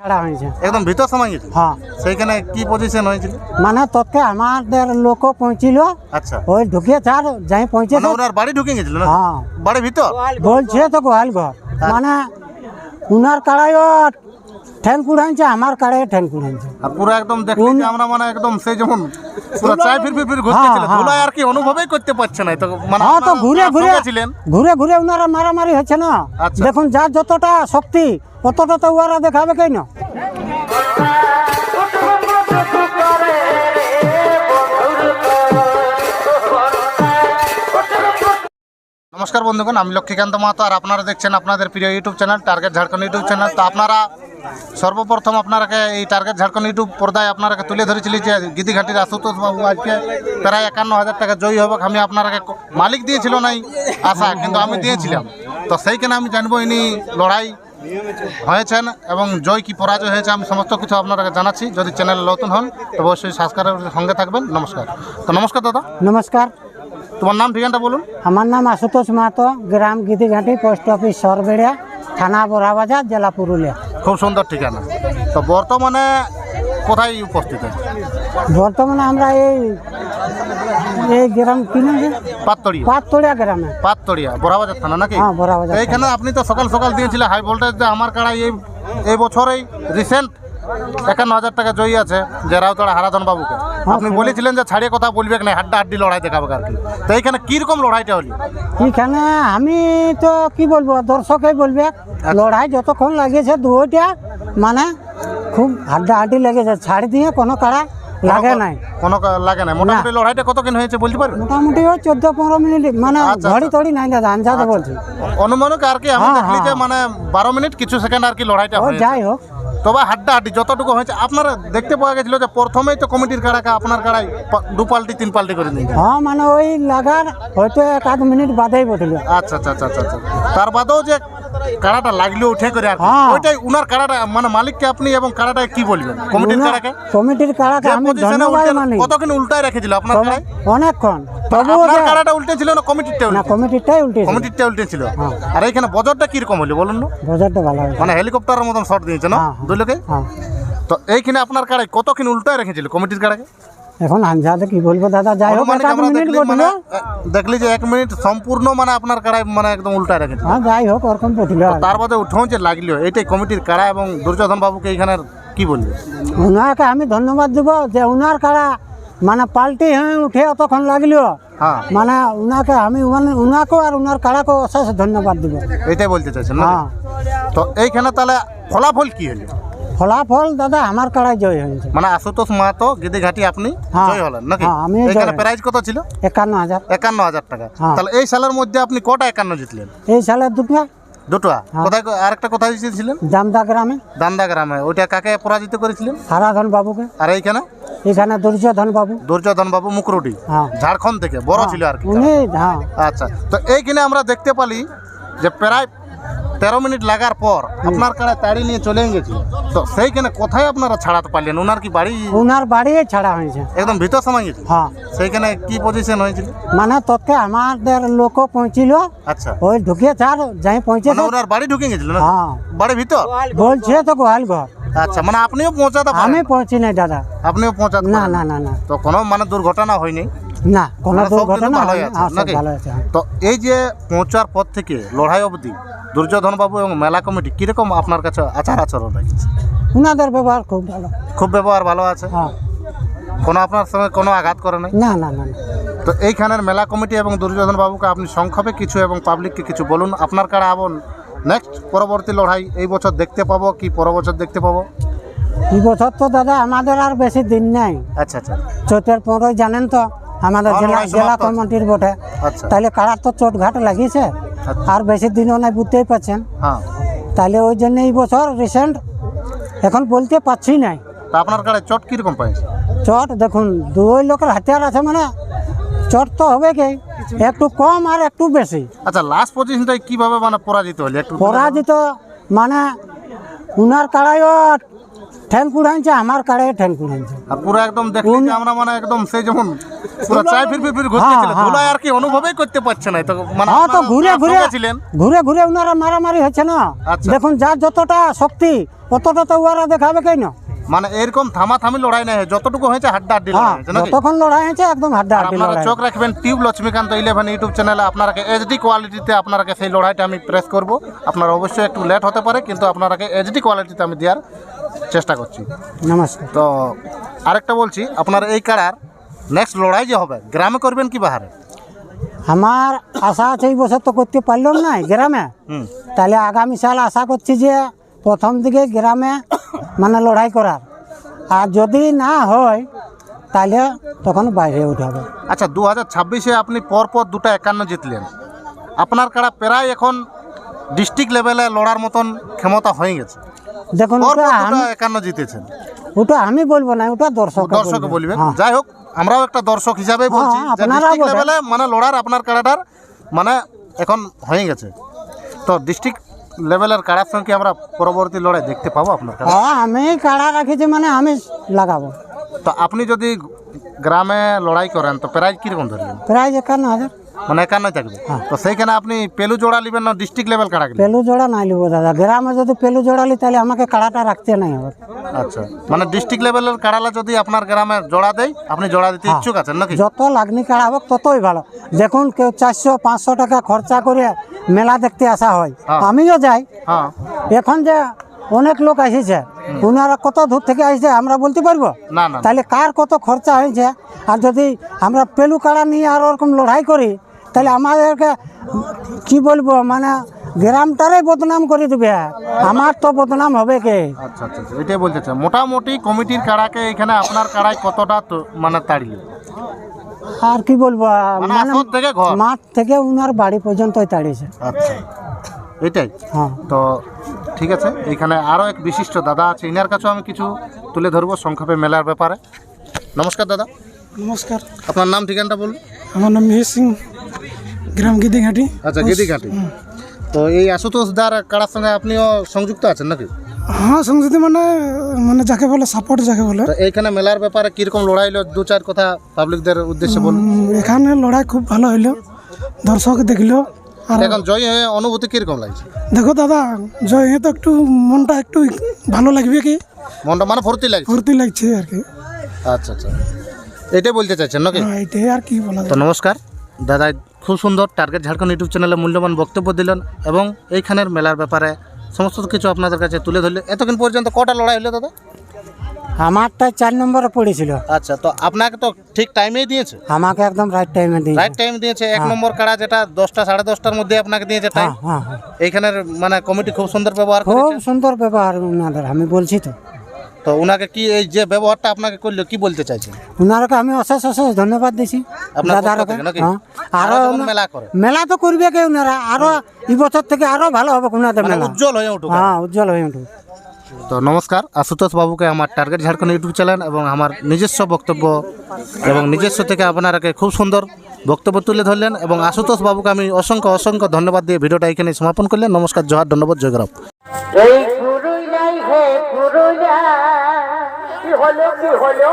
ছাড়া হয়েছে একদম ভিতর সময় গেছে। হ্যাঁ সেইখানে কি পজিশন হয়েছিল? মানে তোকে আমাদের লোক পৌঁছিল আচ্ছা, ওই ঢুকে চার যাই পৌঁছে মানে ওনার বাড়ি ঢুকে গেছিল না? হ্যাঁ বাড়ি ভিতর? বলছে তো গোয়াল ঘর মানে উনার কাড়াইও ঠ্যাং কুড়াইছে আমার কাড়াইও ঠ্যাং কুড়াইছে আর পুরো একদম দেখলি যে আমরা মানে একদম সেই যেমন পুরো চাই ফির ঘুরতেছিল, হ্যাঁ। ধুলায় আর কি অনুভবই করতে পারছে না তো, মানে হ্যাঁ তো আপনারা ঘুরে ঘুরে সঙ্গে ছিলেন। ঘুরে ঘুরে উনারা মারামারি হচ্ছে না আচ্ছা। দেখুন যার যতটা শক্তি ততটা তো ওরা দেখাবে কেন নমস্কার বন্ধুগণ, আমি লক্ষ্মীকান্ত মাহাতো আর আপনারা দেখছেন আপনাদের প্রিয় YouTube channel target Jharkhand YouTube channel. তো আপনারা সর্বপ্রথম আপনারাকে এই টার্গেট ঝাড়খণ্ড ইউটিউব পর্দায় আপনারাকে তুলে ধরেছিলি যে গিদিঘাটির আশুতোষ বাবু আজকে প্রায় 51,000 টাকা জয়ী হবে। আমি আপনারাকে মালিক দিয়েছিল নাই আশা, কিন্তু আমি দিয়েছিলাম। তো সেইখানে আমি জানবো ইনি লড়াই হয়েছেন এবং জয় কি পরাজয় হয়েছে আমি সমস্ত কিছু আপনারাকে জানাচ্ছি। যদি চ্যানেলে নতুন হন তো অবশ্যই সাবস্ক্রাইবের সঙ্গে থাকবেন। নমস্কার। তো নমস্কার দাদা, নমস্কার, তোমার নাম ঠিকানাটা বলুন। আমার নাম আশুতোষ মাহাতো, গ্রাম গিদিঘাটি, পোস্ট অফিস সরবেড়িয়া, থানা বোরাবাজার, জেলা পুরুলিয়া। খুব সুন্দর ঠিকানা। তো বর্তমানে কোথায় উপস্থিত আছে? বর্তমানে আমরা এই এই গ্রাম কি নাম রে? পাততড়িয়া। পাততড়িয়া গ্রামে। পাততড়িয়া বোরাবাজার থানা নাকি? হ্যাঁ, বোরাবাজার তো এইখানে আপনি তো সকাল সকাল দিয়েছিলেন হাই ভোল্টেজ যে আমার কাড়াই এই বছরেই রিসেন্ট 51,000 টাকা জয়ী আছে যে রাউতড়া হারাধন বাবুকে। আপনি বলেছিলেন যে ছাড়িয়ে কথা বলবে না, হাড্ডা হাড্ডি লড়াই দেখাবে আর কি। তো এইখানে কিরকম লড়াইটা হলো? এখানে আমি তো কি বলবো, দর্শকই বলবে লড়াই যতক্ষণ লাগিয়েছে দুইটা মানে খুব হাড্ডাহাড্ডি লেগেছে, ছাড় দিয়ে কোনো কাড়া লাগে নাই। কোনো লাগে না। মোটামুটি লড়াইটা কতক্ষণ হয়েছে বলতে পারবেন? মোটামুটি ওই 14-15 মিনিট, মানে আচ্ছা, ঘড়ি টড়ি নাই দাদা, আন্দাজে বলছি। অনুমানিক আর কি আমি হ্যাঁ, দেখলি যে হ্যাঁ। মানে 12 মিনিট কিছু সেকেন্ড আর কি লড়াইটা ও হয়েছে। যাই হোক, তবে হাড্ডাহাড্ডি যতটুকু হয়েছে আপনারা দেখতে পাওয়া গেছিল যে প্রথমেই তো কমিটির কাড়াকে আপনার কাড়াই 2 পাল্টি 3 পাল্টি করে নিয়েছে। হ্যাঁ মানে ওই লাগার হয়তো 1-8 মিনিট বাদেই বটল। আচ্ছা আচ্ছা আচ্ছা আচ্ছা। তার বাদেও যে কাড়াটা লাগলো উঠে করে আর কি, হ্যাঁ। ওইটাই উনার কাড়াটা মানে মালিককে আপনি এবং কাড়াটা কি বলবেন কমিটির কাড়াকে? কমিটির কাড়াকে যে আমি পজিশনে ধন্যবাদ মানি। কতক্ষণ উল্টায় রেখেছিল আপনার কাড়াই? অনেকক্ষণ, তবু আপনার কাড়াটা উল্টে ছিল না কমিটিরটা না, উল্টে? কমিটিরটাই উল্টেছে। কমিটিরটা উল্টে ছিল। হ্যাঁ। আর এইখানে বজরটা কিরকম হলো বলুন না? বাজারটা ভালো হয়েছে। মানে হেলিকপ্টারের মতন শট দিয়েছে না হ্যাঁ, দুই লোকে? হ্যাঁ, তো এইখানে আপনার কাড়াই কতক্ষণ উল্টায় রেখেছিল কমিটির কাড়াকে? এখন আন্দাজে কি বলবো দাদা, যাই হোক অনুমানিক 1-8 আমরা মিনিট দেখলি বটল। মানে দেখলি যে 1 মিনিট সম্পূর্ণ মানে আপনার কাড়াই মানে একদম উল্টায় রেখেছিল। হ্যাঁ যাই হোক ওরকম বটল। তার বাদে উঠেও যে লাগলো এইটাই কমিটির কাড়া এবং দুর্যোধন বাবুকে এইখানে কি বলবে? উনাকে আমি ধন্যবাদ দিব যে উনার কাড়া মানে পাল্টি হয়ে উঠে অতক্ষণ লাগলো, হ্যাঁ, মানে উনাকে আমি উনাকেও আর উনার কাড়াকেও অশেষ ধন্যবাদ দিব। এইটাই বলতে চাইছেন না? হ্যাঁ, তো এইখানে তাহলে ফলাফল কি হলো? ফলাফল দাদা আমার কাড়াই জয় হয়েছে। মানে আশুতোষ মাহাতো গিদিঘাটি আপনি হ্যাঁ, জয় হলেন নাকি? হ্যাঁ, আমি এখানে জয়। প্রাইজ কত ছিল? 51,000। 51,000 টাকা। হ্যাঁ। তাহলে এই সালের মধ্যে আপনি কটা 51 জিতলেন? এই সালের দুটো দুটো। হ্যাঁ। কোথায় আরেকটা কোথায় জিতেছিলেন? জামদা গ্রামে দান্দা গ্রামে। ওইটা কাকে পরাজিত করেছিলেন? হারাধন বাবুকে, আর এইখানে এখানে দুর্যোধন বাবু। দুর্যোধন বাবু মুকরুডি, হ্যাঁ, ঝাড়খণ্ড থেকে বড় ছিল আর কি। উনি হ্যাঁ আচ্ছা, তো এইখানে আমরা দেখতে পালি যে প্রায় 13 মিনিট লাগার পর আপনার কাড়া তাড়ি নিয়ে চলে গেছিল। তো সেইখানে কোথায় আপনারা ছাড়াতে পারলেন? ওনার কি বাড়ি উনার বাড়ি ছাড়া হয়েছে। একদম ভিতর সময় গেছে? হ্যাঁ সেইখানে কি পজিশন হয়েছিল? মানে তোকে আমাদের লোক পৌঁছিল আচ্ছা, ওই ঢুকে চার যাই পৌঁছে মানে ওনার বাড়ি ঢুকে গেছিল না? হ্যাঁ বাড়ি ভিতর? বলছে তো গোয়াল ঘর। আচ্ছা, মানে আপনিও পৌঁছাতে পারেন? আমি পৌঁছি নাই দাদা। আপনিও পৌঁছাতে না পারেন? না না না তো কোনো মানে দুর্ঘটনা হয়নি? না, কোনো মানে সব কিন্তু দুর্ঘটনা ভালোই হয়নি। আছে, হ্যাঁ, সব নাকি? ভালো আছে। হ্যাঁ। তো এই যে পৌঁছার পর থেকে লড়াই অবধি দুর্যোধন বাবু এবং মেলা কমিটি কিরকম আপনার কাছে আচার আচরণ রেখেছে? উনাদের ব্যবহার খুব ভালো। খুব ব্যবহার ভালো আছে? হ্যাঁ, কোনো আপনার সঙ্গে কোনো আঘাত করে নাই? না না না না। তো এইখানের মেলা কমিটি এবং দুর্যোধন বাবুকে আপনি সংক্ষেপে কিছু এবং পাবলিককে কিছু বলুন। আপনার কাড়া আবার নেক্সট পরবর্তী লড়াই এই বছর দেখতে পাবো কি পর বছর দেখতে পাবো? এই বছর তো দাদা আমাদের আর বেশি দিন নাই। আচ্ছা আচ্ছা চোটের 15 জানেন তো আমাদের হ্যাঁ, লড়াই জেলা সমাপ্ত। কমিটির বটে। আচ্ছা তাহলে কারার তো চোট ঘাট লাগিয়েছে, আচ্ছা। আর বেশি দিনও নাই, বুঝতেই পারছেন। হ্যাঁ, তাহলে ওই জন্য এই বছর রিসেন্ট এখন বলতে পারছি নাই। তা আপনার কাড়ায় চট কিরকম পাইছে? চট দেখুন দুই লোকের হাতিয়ার আছে, মানে চট তো হবে কি, একটু কম আর একটু বেশি। আচ্ছা, লাস্ট পজিশনটাই কিভাবে মানে পরাজিত হলে একটু পরাজিত মানে উনার কাড়াইও ঠ্যাং কুড়াইছে, আমার কাড়াই ঠ্যাং কুড়াইছে। আর পুরো একদম দেখলি যে আমরা মানে একদম সেই যেমন পুরো চাই ফির ঘুরতেছিল, হ্যাঁ। ধুলায় আর কি অনুভবই করতে পারছে না। তো মানে হ্যাঁ, তো আপনারা ঘুরে ঘুরে সঙ্গে ছিলেন। ঘুরে ঘুরে উনারা মারামারি হচ্ছে না। আচ্ছা। দেখুন, যার যতটা শক্তি অতটা তো ওরা দেখাবে কেন? মানে এরকম থামাথামি লড়াই নাই, যতটুকু হয়েছে হাড্ডাহাড্ডি লড়াই হ্যাঁ, হয়েছে নাকি? যতক্ষণ লড়াই হয়েছে একদম হাড্ডা আর হাড্ডি আপনারা লড়াই। চোখ রাখবেন টিউব লক্ষ্মীকান্ত 11 ইউটিউব চ্যানেলে, আপনারাকে এইচডি কোয়ালিটিতে আপনারাকে সেই লড়াইটা আমি প্রেস করব। আপনারা অবশ্যই একটু লেট হতে পারে, কিন্তু আপনারাকে এইচডি কোয়ালিটিতে আমি দেওয়ার চেষ্টা করছি। নমস্কার। তো আরেকটা বলছি, আপনার এই কাড়ার নেক্সট লড়াই যে হবে গ্রামে করবেন কি বাহারে? আমার আশা আছে, এই বছর তো করতে পারলাম না গ্রামে, হুম। তাহলে আগামী সাল আশা করছি যে প্রথম দিকে গ্রামে মানে লড়াই করার, আর যদি না হয় তাহলে তখন বাইরে উঠাবে। আচ্ছা, 2026-এ আপনি পরপর 2টা 51 জিতলেন। আপনার কাড়া প্রায় এখন ডিস্ট্রিক্ট লেভেলে লড়ার মতন ক্ষমতা হয়ে গেছে। দেখুন, পরপর ওটা 2টা আমি 51 জিতেছেন। ওটা আমি বলবো না, ওটা দর্শক দর্শক বলবেন। হ্যাঁ। যাই হোক, আমরাও একটা দর্শক হিসাবে বলছি যে আপনারাও ডিস্ট্রিক্ট বলেন। লেভেলে মানে লড়ার আপনার কাড়াটার মানে এখন হয়ে গেছে। তো ডিস্ট্রিক্ট লেভেলের কাড়ার সঙ্গে আমরা পরবর্তী লড়াই দেখতে পাবো আপনার কাড়া? হ্যাঁ, আমি কাড়া রাখেছি মানে আমি লাগাবো। তো আপনি যদি গ্রামে লড়াই করেন তো প্রাইজ কিরকম ধরবেন? প্রায় 51,000। মানে 51 থাকবে। তো সেইখানে আপনি পেলু জোড়া নেবেন না ডিস্ট্রিক্ট লেভেল কাড়া গেলে? পেলু জোড়া নাই লিবো দাদা, গ্রামে যদি পেলু জোড়ালি তাহলে আমাকে কাড়াটা রাখতে নাই হবে। আচ্ছা, মানে ডিস্ট্রিক্ট লেভেলের কাড়ালা যদি আপনার গ্রামে জোড়া দেয়, আপনি জোড়া দিতে ইচ্ছুক আছেন নাকি? যত লাগনি কাড়া হোক ততই ভালো। দেখুন, কেউ 400-500 টাকা খরচা করে মেলা দেখতে আসা হয়, হ্যাঁ। আমিও যাই। হ্যাঁ। এখন যে অনেক লোক আসিছে, ওনারা কত দূর থেকে আসছে আমরা বলতে পারবো? না না। তাহলে কার কত খরচা হয়েছে, আর যদি আমরা পেলু কাড়া নিয়ে আর ওরকম লড়াই করি তাহলে আমাদেরকে কি বলবো, মানে গ্রামটারে বদনাম করে দেবে, আমার তো বদনাম হবে কে? আচ্ছা আচ্ছা আচ্ছা, এটাই বলতে চাই। মোটামুটি কমিটির কাড়াকে এখানে আপনার কাড়াই কতটা মানে তাড়িয়ে? আর কি বলবো, মানে মানে আসর থেকে ঘর? মাঠ থেকে উনার বাড়ি পর্যন্তই তাড়িয়েছে। আচ্ছা, এটাই। হ্যাঁ। তো ঠিক আছে, এখানে আরও এক বিশিষ্ট দাদা আছে, ইনার কাছেও আমি কিছু তুলে ধরবো সংক্ষেপে মেলার ব্যাপারে। নমস্কার দাদা, নমস্কার। আপনার নাম ঠিকানাটা বলুন। আমার নাম মিহির সিং, গ্রাম গিদিঘাটি। আচ্ছা, গেদিঘাটি। তো এই আশুতোষ দার কাড়ার সঙ্গে আপনিও সংযুক্ত আছেন নাকি? হ্যাঁ, সংযুক্তি মানে মানে যাকে বলে সাপোর্ট যাকে বলে। তো এইখানে মেলার ব্যাপারে কিরকম লড়াই হলো, 2-4 কথা পাবলিকদের উদ্দেশ্যে বলুন। এখানে লড়াই খুব ভালো হইলো, দর্শক দেখলো। আর এখন জয় হয়ে অনুভূতি কিরকম লাগছে? দেখো দাদা, জয় হয়ে তো একটু মনটা একটু ভালো লাগবে, কি মনটা মানে ফুর্তি লাগছে? ফুর্তি লাগছে আর কি। আচ্ছা আচ্ছা, এটাই বলতে চাইছেন নাকি? হ্যাঁ, এটাই আর কি বলা তো যায়। নমস্কার দাদা, খুব সুন্দর টার্গেট ঝাড়খণ্ড ইউটিউব চ্যানেলে মূল্যবান বক্তব্য দিলেন এবং এইখানের মেলার ব্যাপারে সমস্ত কিছু আপনাদের কাছে তুলে ধরলে। এতক্ষণ পর্যন্ত কটা লড়াই হলো দাদা? আমারটা 4 নম্বরে পড়েছিল। আচ্ছা, তো আপনাকে তো ঠিক টাইমেই দিয়েছে? আমাকে একদম রাইট টাইমে দিয়েছে। রাইট টাইম দিয়েছে। 1 নম্বর কাড়া যেটা 10টা 10:30টার মধ্যে আপনাকে দিয়েছে টাইম। হ্যাঁ, হ্যাঁ, এইখানের মানে কমিটি খুব সুন্দর ব্যবহার খুব করেছে। সুন্দর ব্যবহার উনাদের, আমি বলছি তো। তো ওনাকে কি এই যে ব্যবহারটা আপনাকে করলো কি বলতে চাইছেন? উনারকে আমি অশেষ অশেষ ধন্যবাদ দিছি আপনার পক্ষ দাদারকে। থেকে নাকি? হ্যাঁ, আরো আরো যেমন মেলা করে। মেলা তো করবে কে উনারা, আরো এই বছর থেকে আরো ভালো হবে উনাদের মানে মেলা। উজ্জ্বল হয়ে উঠুক। হ্যাঁ, উজ্জ্বল হয়ে উঠুক। তো নমস্কার, আশুতোষ বাবুকে আমার টার্গেট ঝাড়খণ্ড ইউটিউব চ্যানেল এবং আমার নিজস্ব বক্তব্য এবং নিজস্ব থেকে আপনারাকে খুব সুন্দর বক্তব্য তুলে ধরলেন এবং আশুতোষ বাবুকে আমি অসংখ্য অসংখ্য ধন্যবাদ দিয়ে ভিডিওটা এখানে সমাপন করলেন। নমস্কার, জোহার, ধন্যবাদ, জয়গরাম। এই পুরুলিয়ায় হে পুরুলিয়া, কি হলো কি হলো,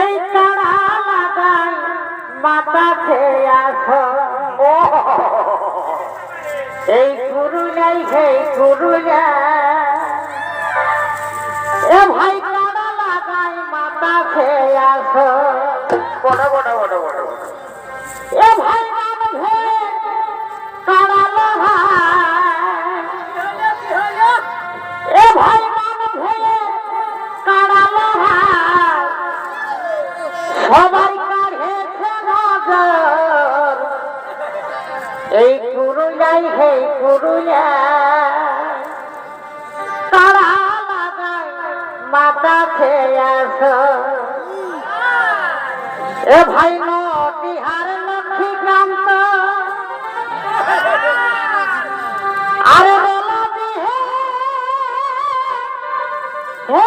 এই তারা লাগাই মাথা খেয়ে আসো। এই পুরুলিয়ায় হে পুরুলিয়া, এ ভাই তারা লাগাই মাথা খেয়ে আসো। বড় বড় বড় বড় এ ভাই হে কারা লাগাই, এ ভাই ভয়ে কাড়ালো ভাই, সবাই কাঢ়েছে নজর। এই পুরুলিয়ায় হে পুরুলিয়া, কাড়া লাগাই মাথা খেয়ে আসো। এ ভাই নটিহার লক্ষ্মীকান্ত, আরে বলা হে